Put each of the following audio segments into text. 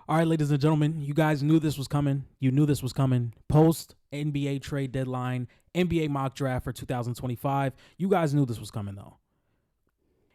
All right, ladies and gentlemen, you guys knew this was coming. You knew this was coming. Post NBA trade deadline, NBA mock draft for 2025. You guys knew this was coming, though.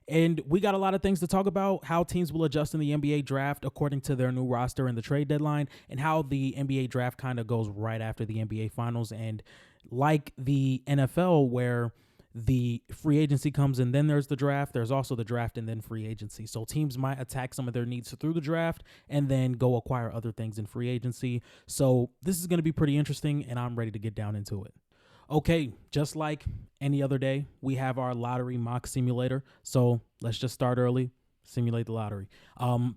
And we got a lot of things to talk about: how teams will adjust in the NBA draft according to their new roster and the trade deadline, and how the NBA draft kind of goes right after the NBA finals. And like the NFL, where the free agency comes and then there's the draft, there's also the draft and then free agency. So teams might attack some of their needs through the draft and then go acquire other things in free agency. So this is going to be pretty interesting, and I'm ready to get down into it. Okay, just like any other day, we have our lottery mock simulator. So let's just start early, simulate the lottery.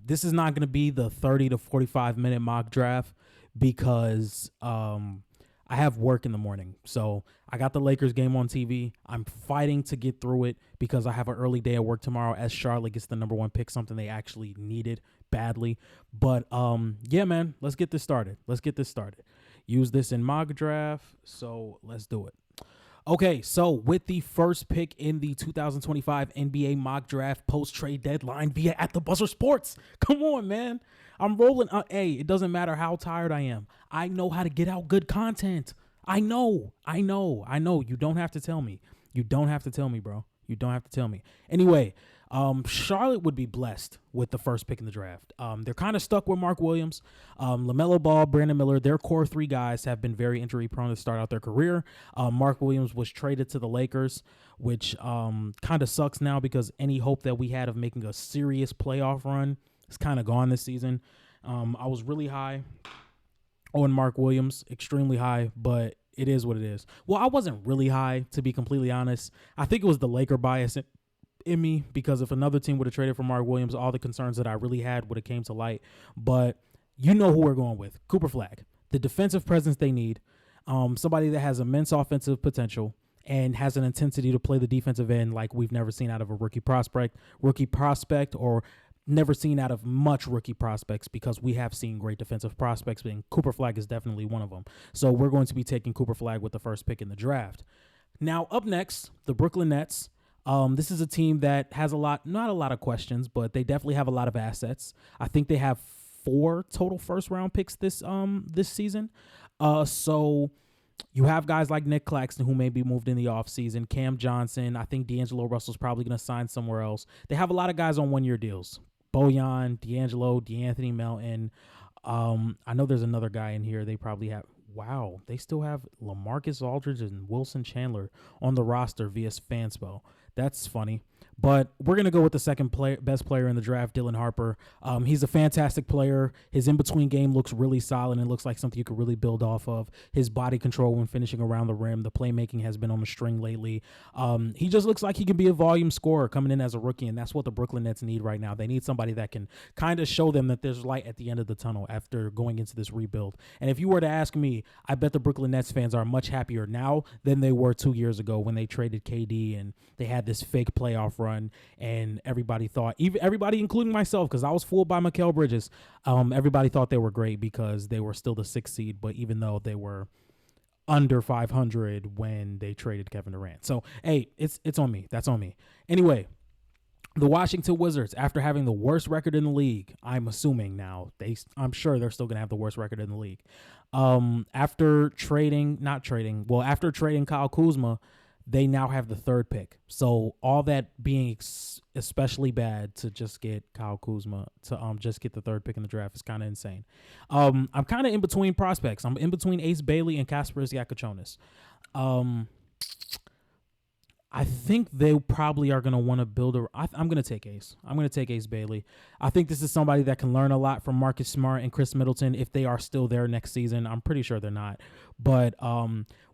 This is not going to be the 30 to 45 minute mock draft because I have work in the morning. So I got the Lakers game on TV. I'm fighting to get through it because I have an early day at work tomorrow as Charlotte gets the number one pick, something they actually needed badly. But yeah, man, let's get this started. Use this in mock draft. So let's do it. Okay, so with the first pick in the 2025 NBA mock draft post-trade deadline via At the Buzzer Sports. Come on, man. I'm rolling. Hey, it doesn't matter how tired I am. I know how to get out good content. I know. You don't have to tell me. Bro. You don't have to tell me. Anyway, Charlotte would be blessed with the first pick in the draft. They're kind of stuck with Mark Williams, LaMelo Ball, Brandon Miller. Their core three guys have been very injury prone to start out their career. Mark Williams was traded to the Lakers, which kind of sucks now because any hope that we had of making a serious playoff run is kind of gone this season. I was really high on Mark Williams, extremely high, but it is what it is. Well, I wasn't really high, to be completely honest. I think it was the Laker bias in me, because if another team would have traded for Mark Williams, all the concerns that I really had would have came to light. But you know who we're going with. Cooper Flagg, the defensive presence they need, somebody that has immense offensive potential and has an intensity to play the defensive end like we've never seen out of a rookie prospect, or never seen out of much rookie prospects, because we have seen great defensive prospects, and Cooper Flagg is definitely one of them. So we're going to be taking Cooper Flagg with the first pick in the draft. Now, up next, the Brooklyn Nets. This is a team that has not a lot of questions, but they definitely have a lot of assets. I think they have 4 total first-round picks this season. So you have guys like Nick Claxton, who may be moved in the offseason, Cam Johnson. I think D'Angelo Russell's probably going to sign somewhere else. They have a lot of guys on one-year deals. Bojan, D'Angelo, DeAnthony Melton. I know there's another guy in here they probably have. Wow, they still have LaMarcus Aldridge and Wilson Chandler on the roster via Fanspo. That's funny. But we're going to go with the second best player in the draft, Dylan Harper. He's a fantastic player. His in-between game looks really solid and looks like something you could really build off of. His body control when finishing around the rim, the playmaking has been on the string lately. He just looks like he can be a volume scorer coming in as a rookie, and that's what the Brooklyn Nets need right now. They need somebody that can kind of show them that there's light at the end of the tunnel after going into this rebuild. And if you were to ask me, I bet the Brooklyn Nets fans are much happier now than they were 2 years ago when they traded KD and they had this fake playoff run, and everybody thought, even everybody including myself, because I was fooled by Mikal Bridges, everybody thought they were great because they were still the 6th seed, but even though they were under 500 when they traded Kevin Durant. So hey, it's on me. That's on me. Anyway, the Washington Wizards, after having the worst record in the league, I'm assuming now, I'm sure they're still going to have the worst record in the league. After trading Kyle Kuzma, they now have the 3rd pick. So all that being especially bad to just get Kyle Kuzma, to just get the 3rd pick in the draft is kind of insane. I'm kind of in between prospects. I'm in between Ace Bailey and Kasparis Yakachonis. I think they probably are going to want to build I'm going to take Ace. I'm going to take Ace Bailey. I think this is somebody that can learn a lot from Marcus Smart and Chris Middleton if they are still there next season. I'm pretty sure they're not. But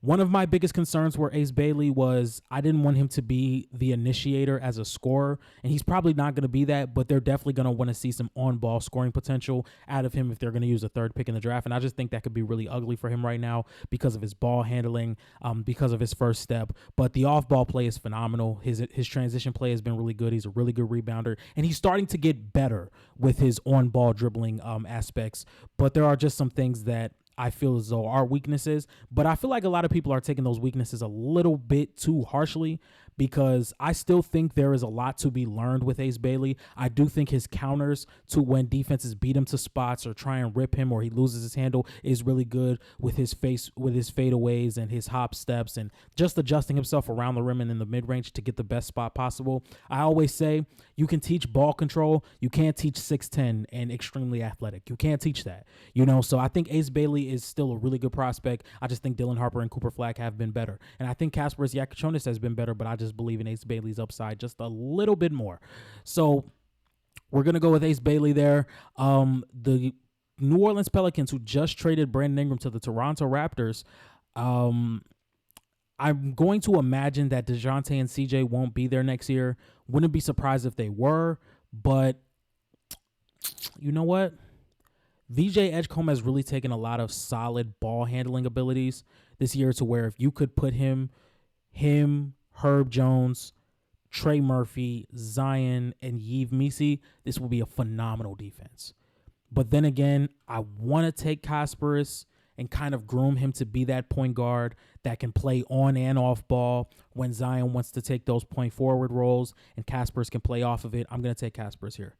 one of my biggest concerns for Ace Bailey was I didn't want him to be the initiator as a scorer, and he's probably not going to be that, but they're definitely going to want to see some on-ball scoring potential out of him if they're going to use a 3rd pick in the draft. And I just think that could be really ugly for him right now because of his ball handling, because of his first step. But the off-ball play is phenomenal. His transition play has been really good. He's a really good rebounder, and he's starting to get better with his on-ball dribbling aspects. But there are just some things that I feel as though are weaknesses, but I feel like a lot of people are taking those weaknesses a little bit too harshly because I still think there is a lot to be learned with Ace Bailey. I do think his counters to when defenses beat him to spots or try and rip him or he loses his handle is really good with his fadeaways and his hop steps and just adjusting himself around the rim and in the mid-range to get the best spot possible. I always say you can teach ball control. You can't teach 6'10" and extremely athletic. You can't teach that, so I think Ace Bailey is still a really good prospect. I just think Dylan Harper and Cooper Flag have been better. And I think Kasparas Yakichonis has been better, but I just believe in Ace Bailey's upside just a little bit more. So we're going to go with Ace Bailey there. The New Orleans Pelicans, who just traded Brandon Ingram to the Toronto Raptors, I'm going to imagine that DeJounte and CJ won't be there next year. Wouldn't be surprised if they were, but you know what? VJ Edgecombe has really taken a lot of solid ball handling abilities this year to where if you could put him, Herb Jones, Trey Murphy, Zion, and Yves Missi, this will be a phenomenal defense. But then again, I want to take Kasparas and kind of groom him to be that point guard that can play on and off ball when Zion wants to take those point forward roles and Kasparas can play off of it. I'm going to take Kasparas here.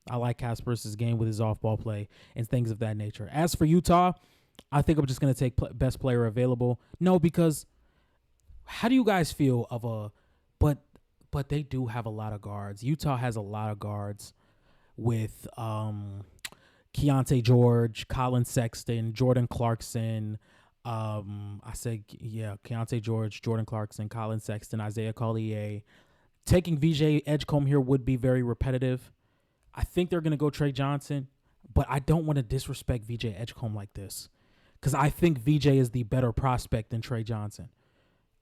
I like Kasparas' game with his off-ball play and things of that nature. As for Utah, I think I'm just going to take best player available. No, because how do you guys feel of but they do have a lot of guards. Utah has a lot of guards with Keontae George, Colin Sexton, Jordan Clarkson. Keontae George, Jordan Clarkson, Colin Sexton, Isaiah Collier. Taking VJ Edgecombe here would be very repetitive. I think they're going to go Trey Johnson, but I don't want to disrespect VJ Edgecombe like this because I think VJ is the better prospect than Trey Johnson.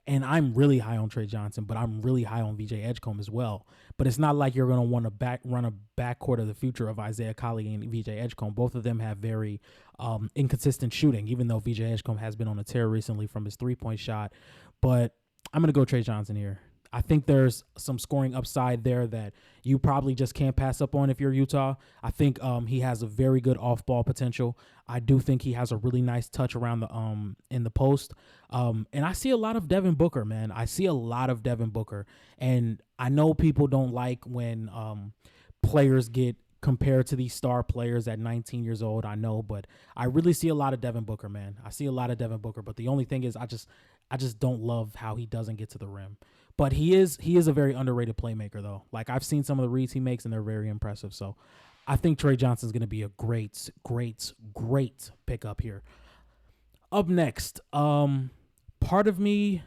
And I'm really high on Trey Johnson, but I'm really high on VJ Edgecombe as well. But it's not like you're going to want to run a backcourt of the future of Isaiah Collier and VJ Edgecombe. Both of them have very inconsistent shooting, even though VJ Edgecombe has been on a tear recently from his three-point shot. But I'm going to go Trey Johnson here. I think there's some scoring upside there that you probably just can't pass up on if you're Utah. I think he has a very good off-ball potential. I do think he has a really nice touch around the in the post. And I see a lot of Devin Booker, man. And I know people don't like when players get compared to these star players at 19 years old. I know, but I really see a lot of Devin Booker, man. But the only thing is I just don't love how he doesn't get to the rim. But he is a very underrated playmaker, though. Like, I've seen some of the reads he makes, and they're very impressive. So I think Trey Johnson's going to be a great pickup here. Up next, part of me,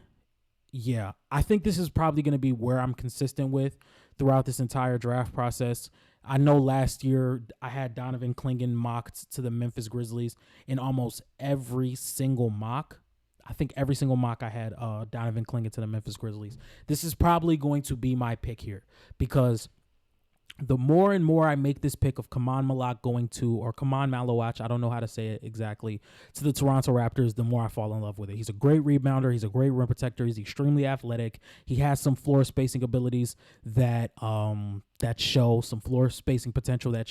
I think this is probably going to be where I'm consistent with throughout this entire draft process. I know last year I had Donovan Clingan mocked to the Memphis Grizzlies in almost every single mock. I think every single mock I had Donovan Clingan to the Memphis Grizzlies. This is probably going to be my pick here because the more and more I make this pick of Kaman Malak Kaman Malawach, I don't know how to say it exactly, to the Toronto Raptors, the more I fall in love with it. He's a great rebounder. He's a great rim protector. He's extremely athletic. He has some floor spacing abilities that show, some floor spacing potential that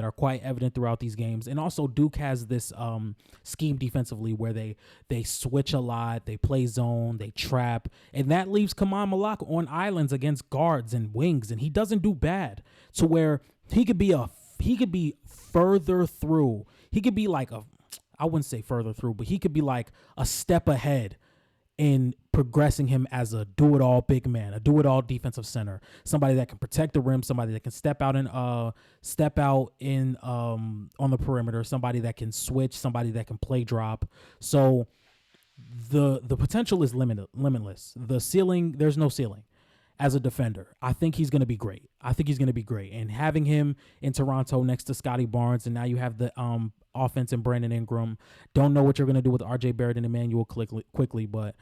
are quite evident throughout these games. And also Duke has this scheme defensively where they switch a lot, they play zone, they trap, and that leaves Kaman Malak on islands against guards and wings, and he doesn't do bad to where he could be further through. He could be like I wouldn't say further through, but he could be like a step ahead in progressing him as a do-it-all big man, a do-it-all defensive center, somebody that can protect the rim, somebody that can step out in on the perimeter, somebody that can switch, somebody that can play drop. So the potential is limitless. The ceiling, there's no ceiling. As a defender, I think he's going to be great. And having him in Toronto next to Scotty Barnes, and now you have the offense and Brandon Ingram. Don't know what you're going to do with RJ Barrett and Emmanuel quickly, but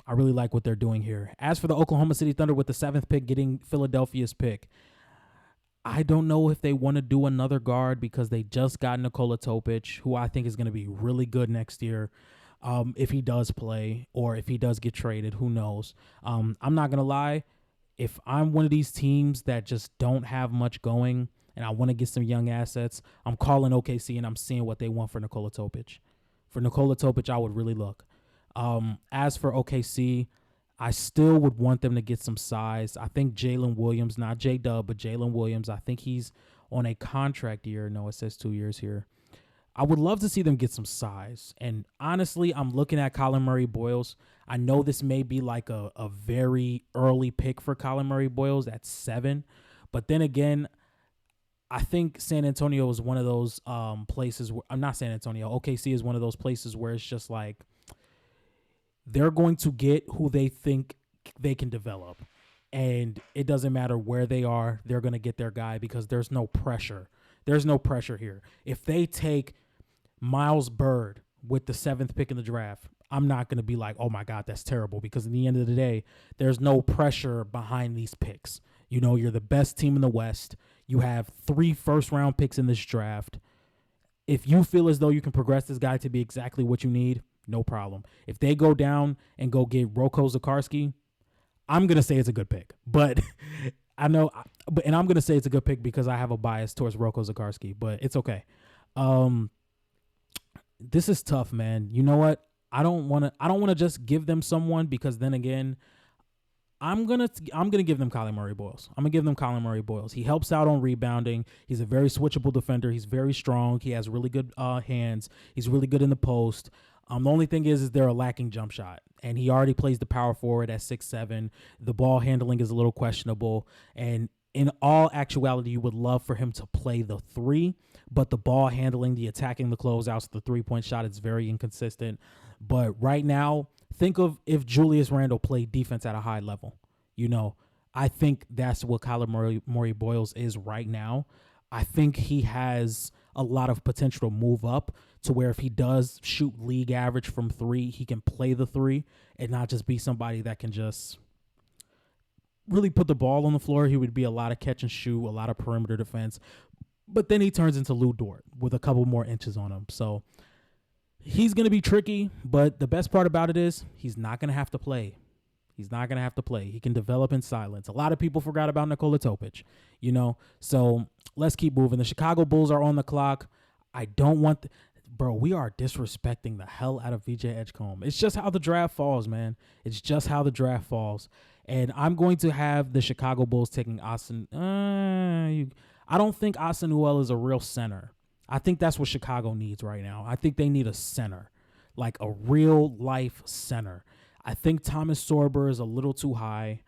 I really like what they're doing here. As for the Oklahoma City Thunder with the 7th pick getting Philadelphia's pick, I don't know if they want to do another guard because they just got Nikola Topic, who I think is going to be really good next year. If he does play or if he does get traded, who knows? I'm not going to lie. If I'm one of these teams that just don't have much going and I want to get some young assets, I'm calling OKC and I'm seeing what they want for Nikola Topic. For Nikola Topic, I would really look. As for OKC, I still would want them to get some size. I think Jalen Williams, not J Dub, but Jalen Williams, I think he's on a contract year. No, it says 2 years here. I would love to see them get some size. And honestly, I'm looking at Colin Murray Boyles. I know this may be like a very early pick for Colin Murray Boyles at 7. But then again, I think San Antonio is one of those places where I'm not San Antonio. OKC is one of those places where it's just like they're going to get who they think they can develop. And it doesn't matter where they are, they're going to get their guy because there's no pressure. There's no pressure here. If they take Miles Bird with the 7th pick in the draft, I'm not going to be like, oh my God, that's terrible, because in the end of the day, there's no pressure behind these picks. You know, you're the best team in the West. You have 3 first-round picks in this draft. If you feel as though you can progress this guy to be exactly what you need, no problem. If they go down and go get Roko Zakarsky, I'm going to say it's a good pick. But I know, and I'm going to say it's a good pick because I have a bias towards Roko Zakarsky, but it's okay. This is tough, man. You know what? I don't want to just give them someone, because then again, I'm gonna give them Colin Murray Boyles. I'm gonna give them Colin Murray Boyles. He helps out on rebounding. He's a very switchable defender. He's very strong. He has really good hands. He's really good in the post. The only thing is they're a lacking jump shot, and he already plays the power forward at 6'7". The ball handling is a little questionable, and in all actuality, you would love for him to play the 3, but the ball handling, the attacking, the closeouts, the 3-point shot is very inconsistent. But right now, think of if Julius Randle played defense at a high level. You know, I think that's what Colin Murray Boyles is right now. I think he has a lot of potential to move up to where if he does shoot league average from 3, he can play the 3 and not just be somebody that can just really put the ball on the floor. He would be a lot of catch and shoot, a lot of perimeter defense. But then he turns into Lou Dort with a couple more inches on him. So he's going to be tricky, but the best part about it is he's not going to have to play. He's not going to have to play. He can develop in silence. A lot of people forgot about Nikola Topic, you know. So let's keep moving. The Chicago Bulls are on the clock. I don't want bro, we are disrespecting the hell out of VJ Edgecombe. It's just how the draft falls, man. It's just how the draft falls. And I'm going to have the Chicago Bulls taking Austin. I don't think Austin Newell is a real center. I think that's what Chicago needs right now. I think they need a center, like a real life center. I think Thomas Sorber is a little too high.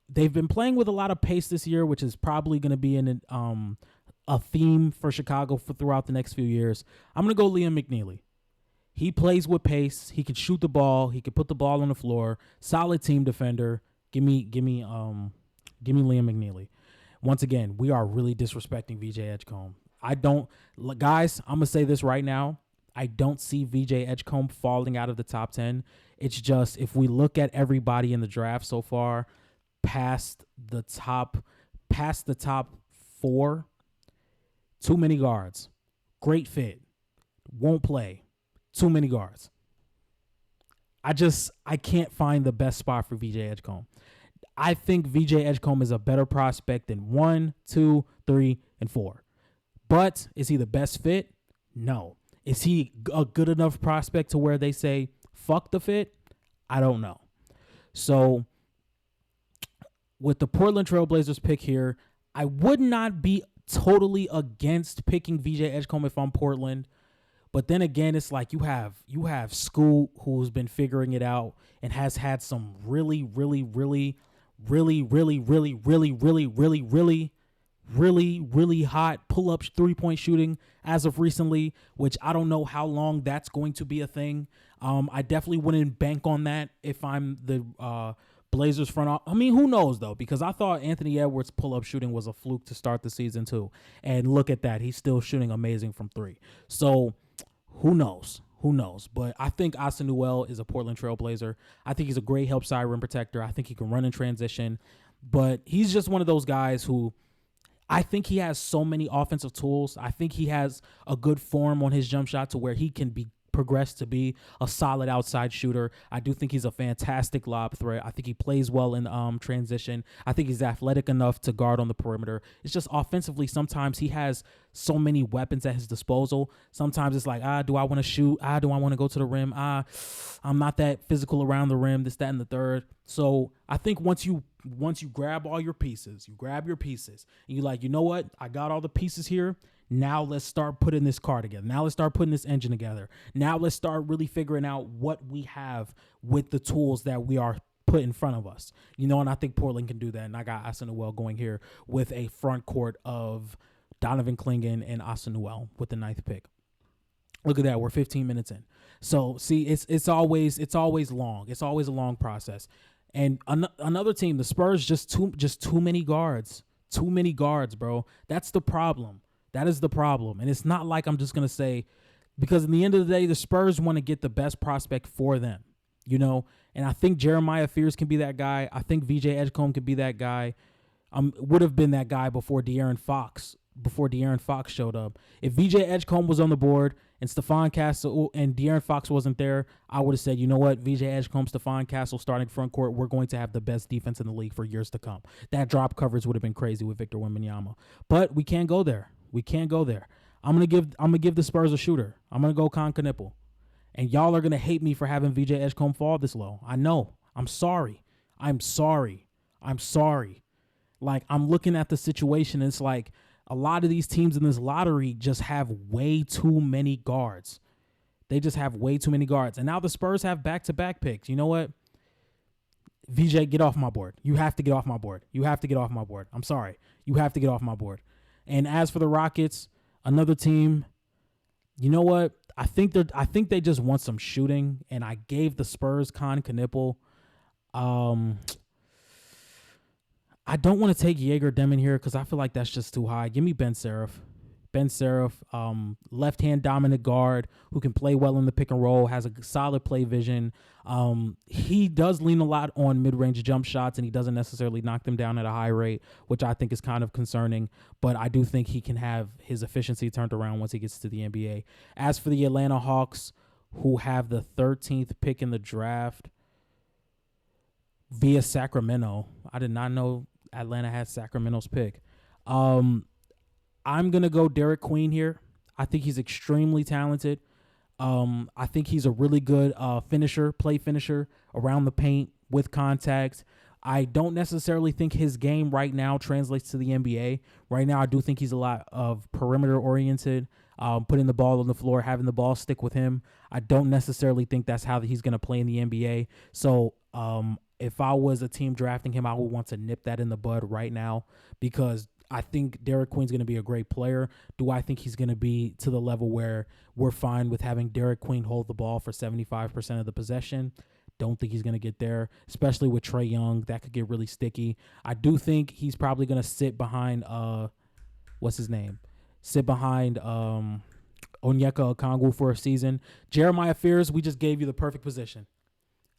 They've been playing with a lot of pace this year, which is probably going to be a theme for Chicago for throughout the next few years. I'm going to go Liam McNeely. He plays with pace. He can shoot the ball. He can put the ball on the floor. Solid team defender. Give me Liam McNeely. Once again, we are really disrespecting VJ Edgecombe. Guys, I'm going to say this right now. I don't see VJ Edgecombe falling out of the top 10. It's just if we look at everybody in the draft so far, past the top 4, too many guards. Great fit. Won't play. Too many guards. I can't find the best spot for VJ Edgecombe. I think VJ Edgecombe is a better prospect than 1, 2, 3, and 4. But is he the best fit? No. Is he a good enough prospect to where they say, fuck the fit? I don't know. So with the Portland Trailblazers pick here, I would not be totally against picking VJ Edgecombe if I'm Portland. But then again, it's like you have Scoot, who's been figuring it out and has had some really hot pull-up 3-point shooting as of recently, which I don't know how long that's going to be a thing. I definitely wouldn't bank on that if I'm the Blazers front office. I mean, who knows, though, because I thought Anthony Edwards' pull-up shooting was a fluke to start the season, too. And look at that. He's still shooting amazing from 3. So who knows? Who knows? But I think Austin Newell is a Portland Trailblazer. I think he's a great help side rim protector. I think he can run in transition. But he's just one of those guys who I think he has so many offensive tools. I think he has a good form on his jump shot to where he can be progress to be a solid outside shooter. I do think he's a fantastic lob threat. I think he plays well in transition. I think he's athletic enough to guard on the perimeter. It's just offensively, sometimes he has so many weapons at his disposal. Sometimes it's like, do I want to shoot? Do I want to go to the rim? I'm not that physical around the rim, this, that, and the third. So I think once you grab all your pieces, you grab your pieces, and you're like, you know what? I got all the pieces here. Now let's start putting this car together. Now let's start putting this engine together. Now let's start really figuring out what we have with the tools that we are put in front of us. You know, and I think Portland can do that. And I got Asanuel going here with a front court of Donovan Clingan and Asanuel with the 9th pick. Look at that. We're 15 minutes in. So see, it's always long. It's always a long process. And another team, the Spurs, just too many guards. Too many guards, bro. That's the problem. That is the problem. And it's not like I'm just going to say, because in the end of the day, the Spurs want to get the best prospect for them, you know? And I think Jeremiah Fears can be that guy. I think VJ Edgecombe could be that guy. Would have been that guy before De'Aaron Fox showed up. If VJ Edgecombe was on the board and Stephon Castle and De'Aaron Fox wasn't there, I would have said, you know what, VJ Edgecombe, Stephon Castle starting front court, we're going to have the best defense in the league for years to come. That drop coverage would have been crazy with Victor Wembanyama. But we can't go there. We can't go there. I'm gonna give the Spurs a shooter. I'm gonna go Con Knipple. And y'all are gonna hate me for having VJ Edgecombe fall this low. I know. I'm sorry. Like, I'm looking at the situation, and it's like a lot of these teams in this lottery just have way too many guards. They just have way too many guards. And now the Spurs have back-to-back picks. You know what? VJ, get off my board. You have to get off my board. I'm sorry. You have to get off my board. And as for the Rockets, another team, you know what? I think they just want some shooting, and I gave the Spurs Con Knipple. I don't want to take Jaeger Demon here because I feel like that's just too high. Give me Ben Seraph. Left-hand dominant guard who can play well in the pick and roll, has a solid play vision. He does lean a lot on mid-range jump shots, and he doesn't necessarily knock them down at a high rate, which I think is kind of concerning. But I do think he can have his efficiency turned around once he gets to the NBA. As for the Atlanta Hawks, who have the 13th pick in the draft via Sacramento, I did not know Atlanta had Sacramento's pick. I'm going to go Derek Queen here. I think he's extremely talented. I think he's a really good play finisher around the paint with contact. I don't necessarily think his game right now translates to the NBA. Right now, I do think he's a lot of perimeter oriented, putting the ball on the floor, having the ball stick with him. I don't necessarily think that's how he's going to play in the NBA. So if I was a team drafting him, I would want to nip that in the bud right now because I think Derek Queen's going to be a great player. Do I think he's going to be to the level where we're fine with having Derek Queen hold the ball for 75% of the possession? Don't think he's going to get there, especially with Trae Young. That could get really sticky. I do think he's probably going to sit behind, Sit behind Onyeka Okongwu for a season. Jeremiah Fears, we just gave you the perfect position.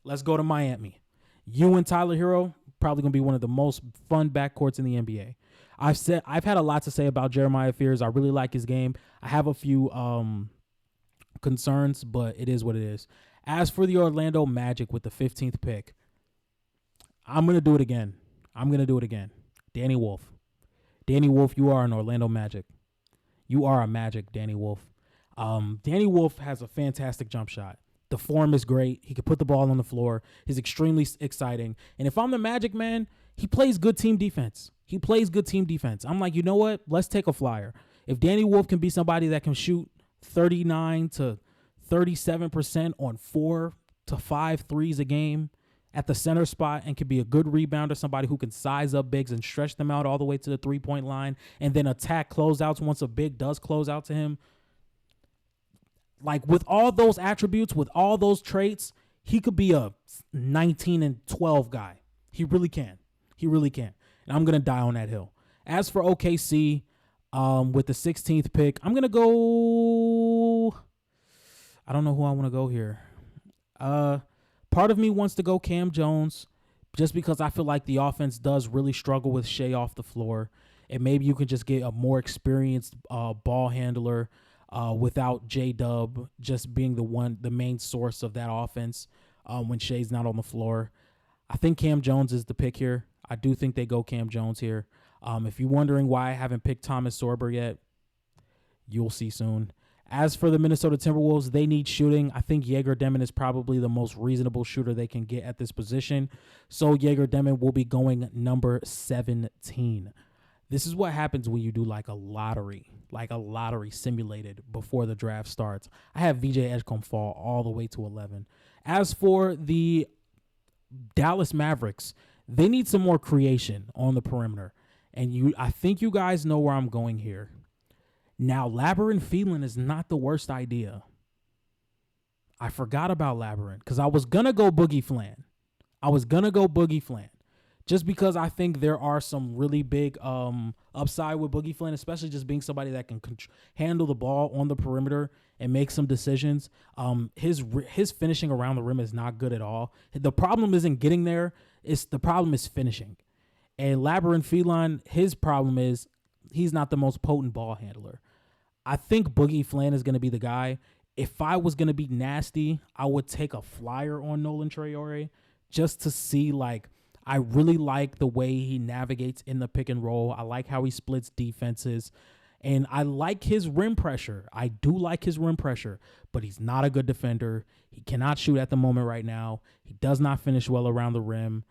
Let's go to Miami. You and Tyler Hero, probably going to be one of the most fun backcourts in the NBA. I've had a lot to say about Jeremiah Fears. I really like his game. I have a few concerns, but it is what it is. As for the Orlando Magic with the 15th pick, I'm going to do it again. Danny Wolf. Danny Wolf, you are an Orlando Magic. You are a Magic, Danny Wolf. Danny Wolf has a fantastic jump shot. The form is great. He can put the ball on the floor. He's extremely exciting. And if I'm the Magic, man, he plays good team defense. I'm like, you know what? Let's take a flyer. If Danny Wolf can be somebody that can shoot 39 to 37% on 4 to 5 threes a game at the center spot and can be a good rebounder, somebody who can size up bigs and stretch them out all the way to the three-point line and then attack closeouts once a big does close out to him. Like, with all those attributes, with all those traits, he could be a 19 and 12 guy. He really can. And I'm going to die on that hill. As for OKC, with the 16th pick, I'm going to go... I don't know who I want to go here. Part of me wants to go Cam Jones just because I feel like the offense does really struggle with Shea off the floor. And maybe you can just get a more experienced ball handler without J Dub just being the main source of that offense when Shea's not on the floor. I think Cam Jones is the pick here. I do think they go Cam Jones here. If you're wondering why I haven't picked Thomas Sorber yet, you'll see soon. As for the Minnesota Timberwolves, they need shooting. I think Jaeger Demon is probably the most reasonable shooter they can get at this position. So Jaeger Demon will be going number 17. This is what happens when you do like a lottery simulated before the draft starts. I have VJ Edgecombe fall all the way to 11. As for the Dallas Mavericks, they need some more creation on the perimeter. And I think you guys know where I'm going here. Now, Labyrinth Phelan is not the worst idea. I forgot about Labyrinth because I was going to go Boogie Flan. Just because I think there are some really big upside with Boogie Flan, especially just being somebody that can handle the ball on the perimeter and make some decisions. His finishing around the rim is not good at all. The problem isn't getting there. The problem is finishing. And Labyrinth Phelan, his problem is he's not the most potent ball handler. I think Boogie Flan is going to be the guy. If I was going to be nasty, I would take a flyer on Nolan Traore just to see, like, I really like the way he navigates in the pick and roll. I like how he splits defenses. And I like his rim pressure. I do like his rim pressure, but he's not a good defender. He cannot shoot at the moment right now. He does not finish well around the rim.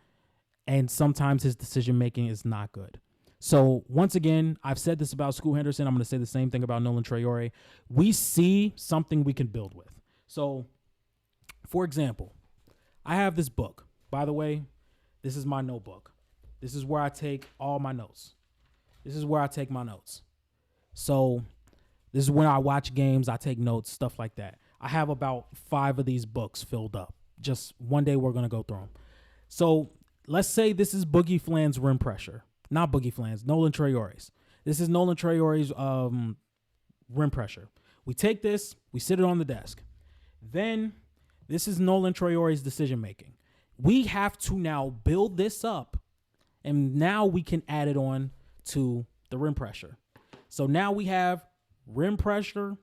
And sometimes his decision-making is not good. So, once again, I've said this about Scoot Henderson. I'm going to say the same thing about Nolan Traore. We see something we can build with. So, for example, I have this book. By the way, this is my notebook. This is where I take all my notes. So, this is when I watch games, I take notes, stuff like that. I have about 5 of these books filled up. Just one day we're going to go through them. So, let's say this is Boogie Flan's rim pressure. Not Boogie Flan's, Nolan Traore's. This is Nolan Traore's rim pressure. We take this, we sit it on the desk. Then this is Nolan Traore's decision making. We have to now build this up, and now we can add it on to the rim pressure. So now we have rim pressure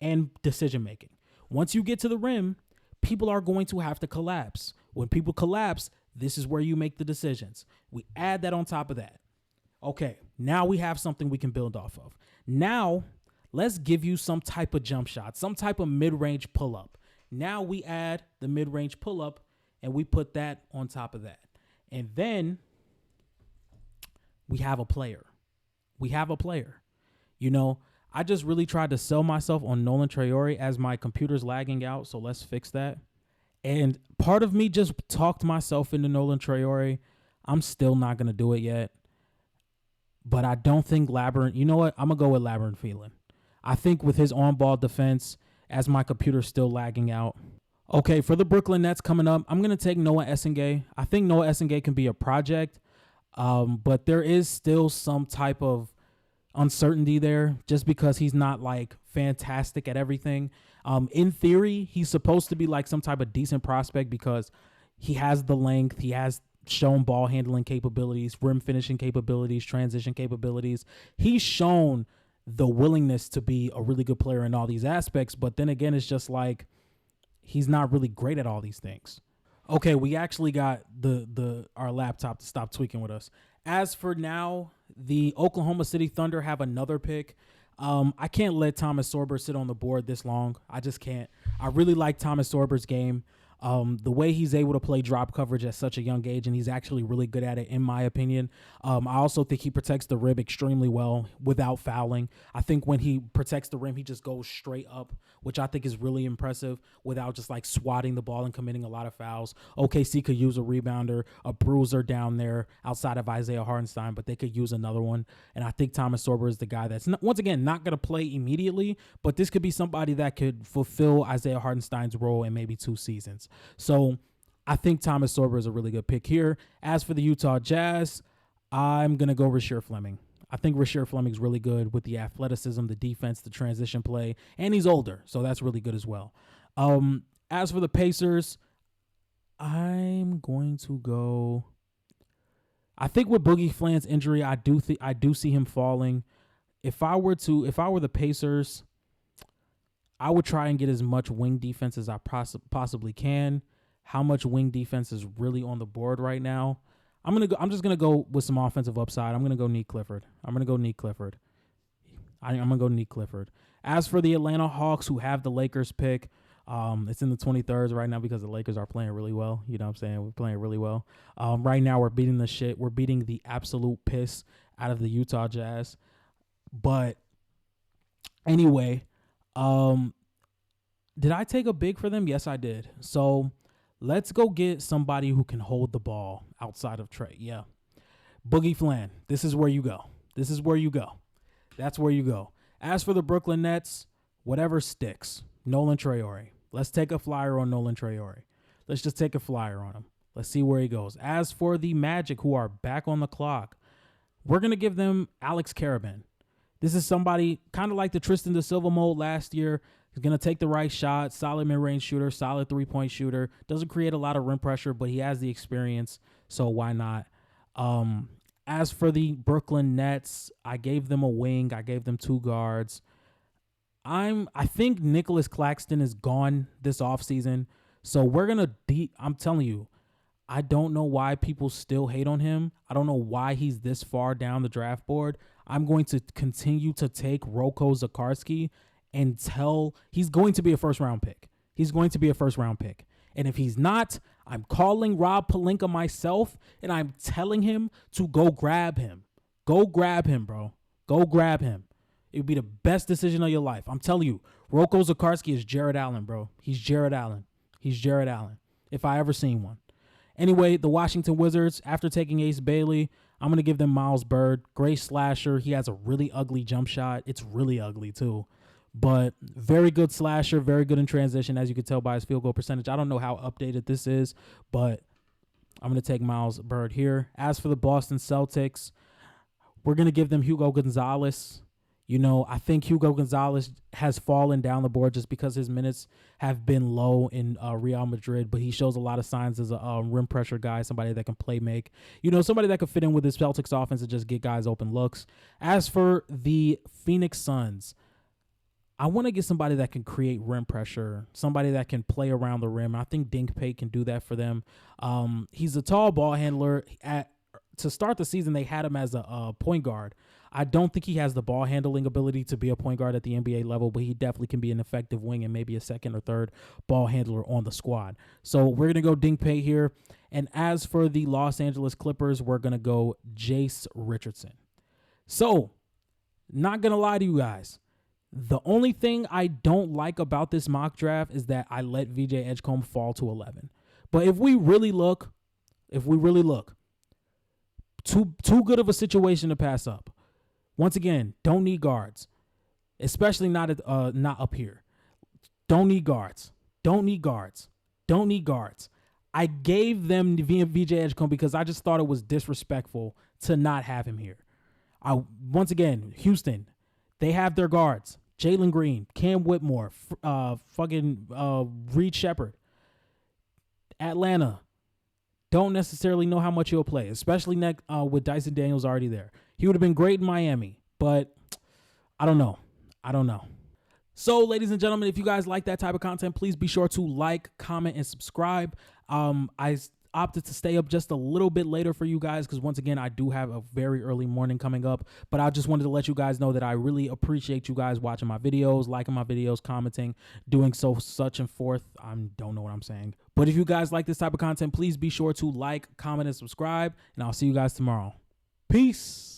and decision making. Once you get to the rim, people are going to have to collapse. When people collapse, this is where you make the decisions. We add that on top of that. Okay, now we have something we can build off of. Now, let's give you some type of jump shot, some type of mid-range pull-up. Now we add the mid-range pull-up, and we put that on top of that. And then we have a player. You know, I just really tried to sell myself on Nolan Traore as my computer's lagging out, so let's fix that. And part of me just talked myself into Nolan Traore. I'm still not going to do it yet. But I don't think Labyrinth... You know what? I'm going to go with Labyrinth Phelan. I think with his on-ball defense, as my computer's still lagging out. Okay, for the Brooklyn Nets coming up, I'm going to take Noah Essengay. I think Noah Essengay can be a project, but there is still some type of uncertainty there just because he's not, like, fantastic at everything. In theory, he's supposed to be like some type of decent prospect because he has the length, he has shown ball handling capabilities, rim finishing capabilities, transition capabilities. He's shown the willingness to be a really good player in all these aspects, but then again, it's just like he's not really great at all these things. Okay, we actually got our laptop to stop tweaking with us. As for now, the Oklahoma City Thunder have another pick. I can't let Thomas Sorber sit on the board this long. I just can't. I really like Thomas Sorber's game. The way he's able to play drop coverage at such a young age, and he's actually really good at it, in my opinion. I also think he protects the rim extremely well without fouling. I think when he protects the rim, he just goes straight up, which I think is really impressive without just like swatting the ball and committing a lot of fouls. OKC could use a rebounder, a bruiser down there outside of Isaiah Hartenstein, but they could use another one. And I think Thomas Sorber is the guy that's, once again, not going to play immediately, but this could be somebody that could fulfill Isaiah Hartenstein's role in maybe 2 seasons. So I think Thomas Sorber is a really good pick here. As for the Utah Jazz, I'm going to go Rasheer Fleming. I think Rasheer Fleming's really good with the athleticism, the defense, the transition play, and he's older, so that's really good as well. As for the Pacers, I'm going to go... I think with Boogie Flan's injury, I do see him falling. If I were the Pacers, I would try and get as much wing defense as I possibly can. How much wing defense is really on the board right now? I'm just gonna go with some offensive upside. I'm gonna go Nick Clifford. I'm gonna go Nick Clifford. As for the Atlanta Hawks, who have the Lakers pick, it's in the 23rd right now because the Lakers are playing really well. You know what I'm saying? We're playing really well. Right now, we're beating the absolute piss out of the Utah Jazz. But anyway, did I take a big for them? Yes, I did. So let's go get somebody who can hold the ball outside of Trey. Yeah. Boogie Flan. This is where you go. That's where you go. As for the Brooklyn Nets, whatever sticks. Nolan Traore. Let's take a flyer on Nolan Traore. Let's just take a flyer on him. Let's see where he goes. As for the Magic, who are back on the clock, we're going to give them Alex Karaban. This is somebody kind of like the Tristan da Silva mold last year. He's going to take the right shot, solid mid-range shooter, solid three-point shooter. Doesn't create a lot of rim pressure, but he has the experience, so why not? As for the Brooklyn Nets, I gave them a wing. I gave them 2 guards. I think Nicholas Claxton is gone this offseason, so we're going to I'm telling you, I don't know why people still hate on him. I don't know why he's this far down the draft board. I'm going to continue to take Roko Zakarski until he's going to be a first-round pick. And if he's not, I'm calling Rob Pelinka myself, and I'm telling him to go grab him. Go grab him, bro. Go grab him. It would be the best decision of your life. I'm telling you, Roko Zakarski is Jared Allen, bro. He's Jared Allen. If I ever seen one. Anyway, the Washington Wizards, after taking Ace Bailey, I'm going to give them Miles Bird. Great slasher. He has a really ugly jump shot. It's really ugly, too. But very good slasher, very good in transition, as you can tell by his field goal percentage. I don't know how updated this is, but I'm going to take Miles Bird here. As for the Boston Celtics, we're going to give them Hugo Gonzalez. You know, I think Hugo Gonzalez has fallen down the board just because his minutes have been low in Real Madrid, but he shows a lot of signs as a rim pressure guy, somebody that can play make. You know, somebody that can fit in with his Celtics offense and just get guys open looks. As for the Phoenix Suns, I want to get somebody that can create rim pressure, somebody that can play around the rim. I think Dink Pate can do that for them. He's a tall ball handler. To start the season, they had him as a point guard. I don't think he has the ball handling ability to be a point guard at the NBA level, but he definitely can be an effective wing and maybe a second or third ball handler on the squad. So we're going to go Dink Pate here. And as for the Los Angeles Clippers, we're going to go Jace Richardson. So, not going to lie to you guys. The only thing I don't like about this mock draft is that I let VJ Edgecombe fall to 11. But if we really look, too good of a situation to pass up. Once again, don't need guards, especially not up here. Don't need guards. I gave them VJ Edgecombe because I just thought it was disrespectful to not have him here. Once again, Houston, they have their guards. Jalen Green, Cam Whitmore, Reed Shepard. Atlanta, don't necessarily know how much he'll play, especially with Dyson Daniels already there. He would have been great in Miami, but I don't know. So, ladies and gentlemen, if you guys like that type of content, please be sure to like, comment, and subscribe. I opted to stay up just a little bit later for you guys because, once again, I do have a very early morning coming up. But I just wanted to let you guys know that I really appreciate you guys watching my videos, liking my videos, commenting, doing such and forth. I don't know what I'm saying. But if you guys like this type of content, please be sure to like, comment, and subscribe. And I'll see you guys tomorrow. Peace.